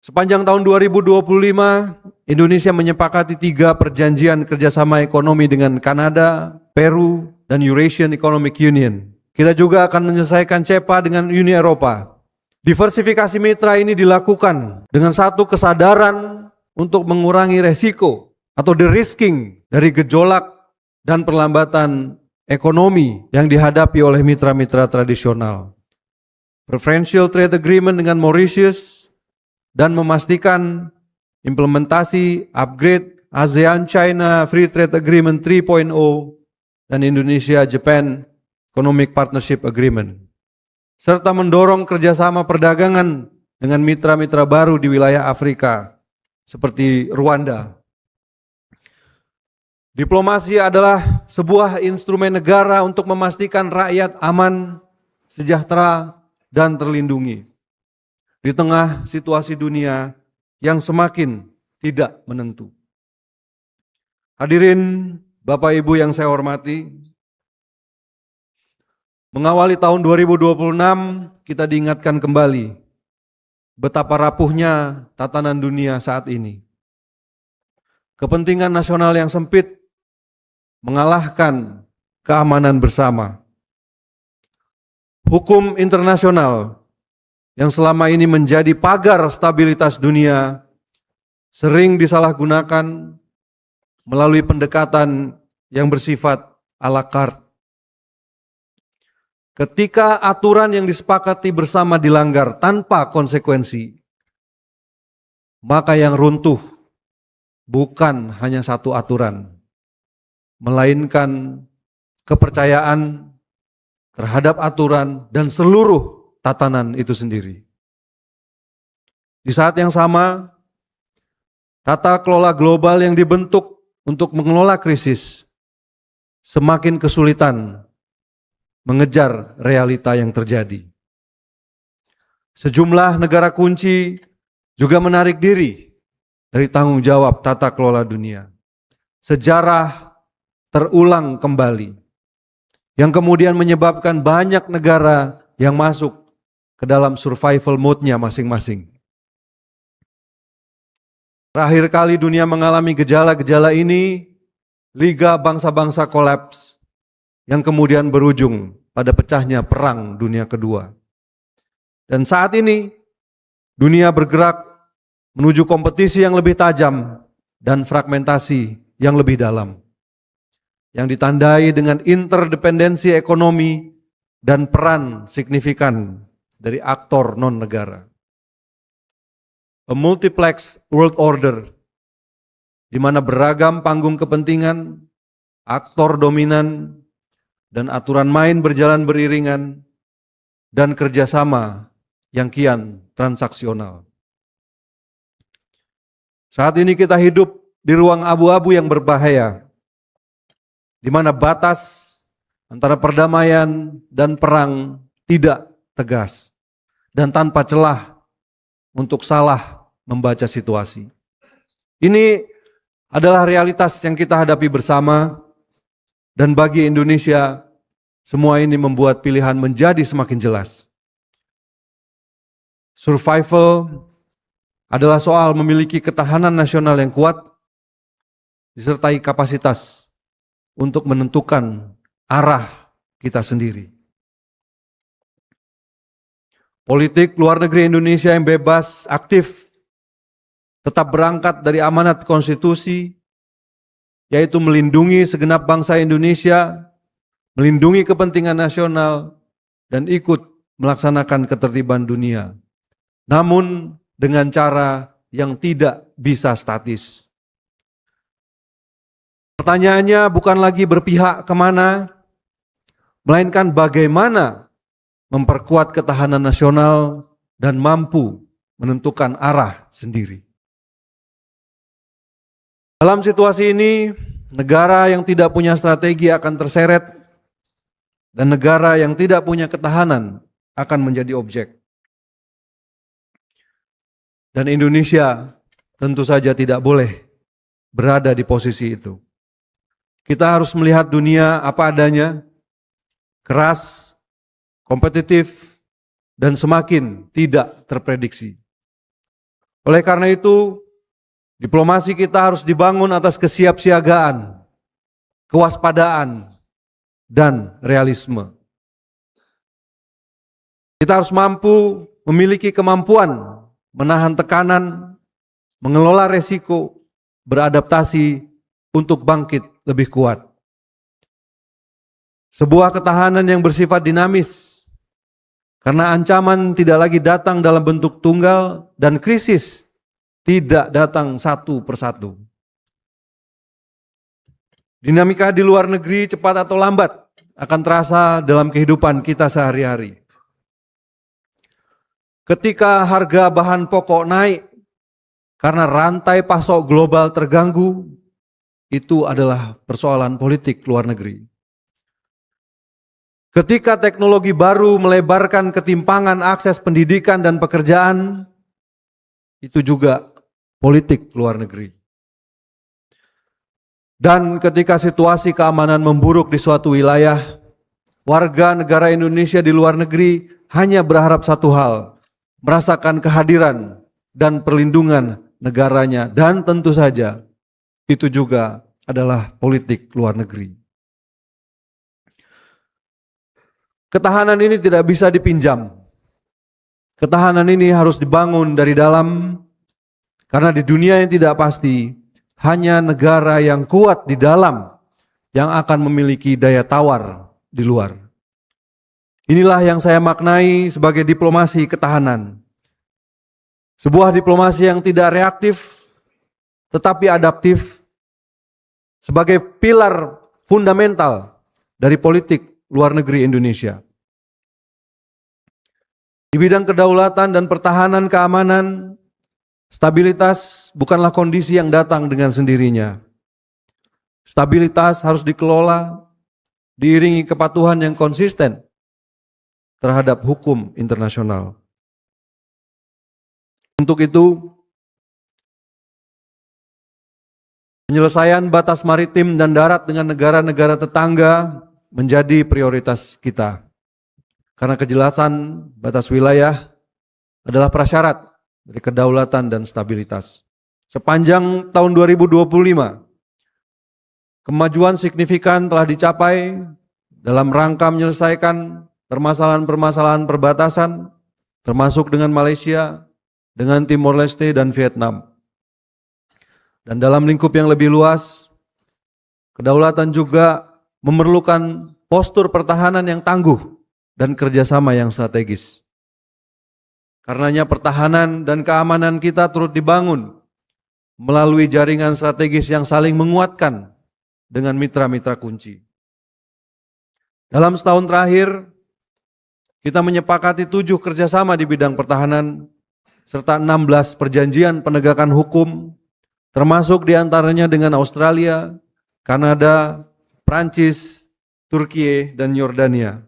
Sepanjang tahun 2025, Indonesia menyepakati 3 perjanjian kerjasama ekonomi dengan Kanada, Peru, dan Eurasian Economic Union. Kita juga akan menyelesaikan CEPA dengan Uni Eropa. Diversifikasi mitra ini dilakukan dengan satu kesadaran untuk mengurangi resiko atau de-risking dari gejolak dan perlambatan ekonomi yang dihadapi oleh mitra-mitra tradisional. Preferential Trade Agreement dengan Mauritius dan memastikan implementasi upgrade ASEAN-China Free Trade Agreement 3.0 dan Indonesia-Japan Economic Partnership Agreement, serta mendorong kerjasama perdagangan dengan mitra-mitra baru di wilayah Afrika seperti Rwanda. Diplomasi adalah sebuah instrumen negara untuk memastikan rakyat aman, sejahtera, dan terlindungi di tengah situasi dunia yang semakin tidak menentu. Hadirin Bapak Ibu yang saya hormati, mengawali tahun 2026 kita diingatkan kembali betapa rapuhnya tatanan dunia saat ini. Kepentingan nasional yang sempit mengalahkan keamanan bersama. Hukum internasional yang selama ini menjadi pagar stabilitas dunia sering disalahgunakan melalui pendekatan yang bersifat à la carte. Ketika aturan yang disepakati bersama dilanggar tanpa konsekuensi, maka yang runtuh bukan hanya satu aturan, melainkan kepercayaan terhadap aturan dan seluruh tatanan itu sendiri. Di saat yang sama, tata kelola global yang dibentuk untuk mengelola krisis semakin kesulitan mengejar realita yang terjadi. Sejumlah negara kunci juga menarik diri dari tanggung jawab tata kelola dunia. Sejarah terulang kembali, yang kemudian menyebabkan banyak negara yang masuk ke dalam survival mode-nya masing-masing. Terakhir kali dunia mengalami gejala-gejala ini, Liga Bangsa-Bangsa kolaps, yang kemudian berujung pada pecahnya Perang Dunia Kedua. Dan saat ini, dunia bergerak menuju kompetisi yang lebih tajam dan fragmentasi yang lebih dalam, yang ditandai dengan interdependensi ekonomi dan peran signifikan dari aktor non-negara. A multiplex world order, di mana beragam panggung kepentingan, aktor dominan, dan aturan main berjalan beriringan, dan kerjasama yang kian transaksional. Saat ini kita hidup di ruang abu-abu yang berbahaya, di mana batas antara perdamaian dan perang tidak tegas dan tanpa celah untuk salah membaca situasi. Ini adalah realitas yang kita hadapi bersama, dan bagi Indonesia semua ini membuat pilihan menjadi semakin jelas. Survival adalah soal memiliki ketahanan nasional yang kuat disertai kapasitas untuk menentukan arah kita sendiri. Politik luar negeri Indonesia yang bebas, aktif, tetap berangkat dari amanat konstitusi, yaitu melindungi segenap bangsa Indonesia, melindungi kepentingan nasional, dan ikut melaksanakan ketertiban dunia. Namun dengan cara yang tidak bisa statis. Pertanyaannya bukan lagi berpihak kemana, melainkan bagaimana memperkuat ketahanan nasional dan mampu menentukan arah sendiri. Dalam situasi ini, negara yang tidak punya strategi akan terseret, dan negara yang tidak punya ketahanan akan menjadi objek. Dan Indonesia tentu saja tidak boleh berada di posisi itu. Kita harus melihat dunia apa adanya, keras, kompetitif, dan semakin tidak terprediksi. Oleh karena itu, diplomasi kita harus dibangun atas kesiapsiagaan, kewaspadaan, dan realisme. Kita harus mampu memiliki kemampuan menahan tekanan, mengelola resiko, beradaptasi untuk bangkit lebih kuat. Sebuah ketahanan yang bersifat dinamis, karena ancaman tidak lagi datang dalam bentuk tunggal dan krisis tidak datang satu persatu. Dinamika di luar negeri cepat atau lambat akan terasa dalam kehidupan kita sehari-hari. Ketika harga bahan pokok naik karena rantai pasok global terganggu, itu adalah persoalan politik luar negeri. Ketika teknologi baru melebarkan ketimpangan akses pendidikan dan pekerjaan, itu juga politik luar negeri. Dan ketika situasi keamanan memburuk di suatu wilayah, warga negara Indonesia di luar negeri hanya berharap satu hal, merasakan kehadiran dan perlindungan negaranya, dan tentu saja itu juga adalah politik luar negeri. Ketahanan ini tidak bisa dipinjam. Ketahanan ini harus dibangun dari dalam, karena di dunia yang tidak pasti, hanya negara yang kuat di dalam yang akan memiliki daya tawar di luar. Inilah yang saya maknai sebagai diplomasi ketahanan. Sebuah diplomasi yang tidak reaktif, tetapi adaptif, sebagai pilar fundamental dari politik luar negeri Indonesia. Di bidang kedaulatan dan pertahanan keamanan, stabilitas bukanlah kondisi yang datang dengan sendirinya. Stabilitas harus dikelola, diiringi kepatuhan yang konsisten terhadap hukum internasional. Untuk itu, penyelesaian batas maritim dan darat dengan negara-negara tetangga menjadi prioritas kita. Karena kejelasan batas wilayah adalah prasyarat dari kedaulatan dan stabilitas. Sepanjang tahun 2025, kemajuan signifikan telah dicapai dalam rangka menyelesaikan permasalahan-permasalahan perbatasan, termasuk dengan Malaysia, dengan Timor Leste dan Vietnam. Dan dalam lingkup yang lebih luas, kedaulatan juga memerlukan postur pertahanan yang tangguh dan kerjasama yang strategis. Karenanya pertahanan dan keamanan kita turut dibangun melalui jaringan strategis yang saling menguatkan dengan mitra-mitra kunci. Dalam setahun terakhir, kita menyepakati 7 kerjasama di bidang pertahanan, serta 16 perjanjian penegakan hukum, termasuk diantaranya dengan Australia, Kanada, Prancis, Turki, dan Yordania.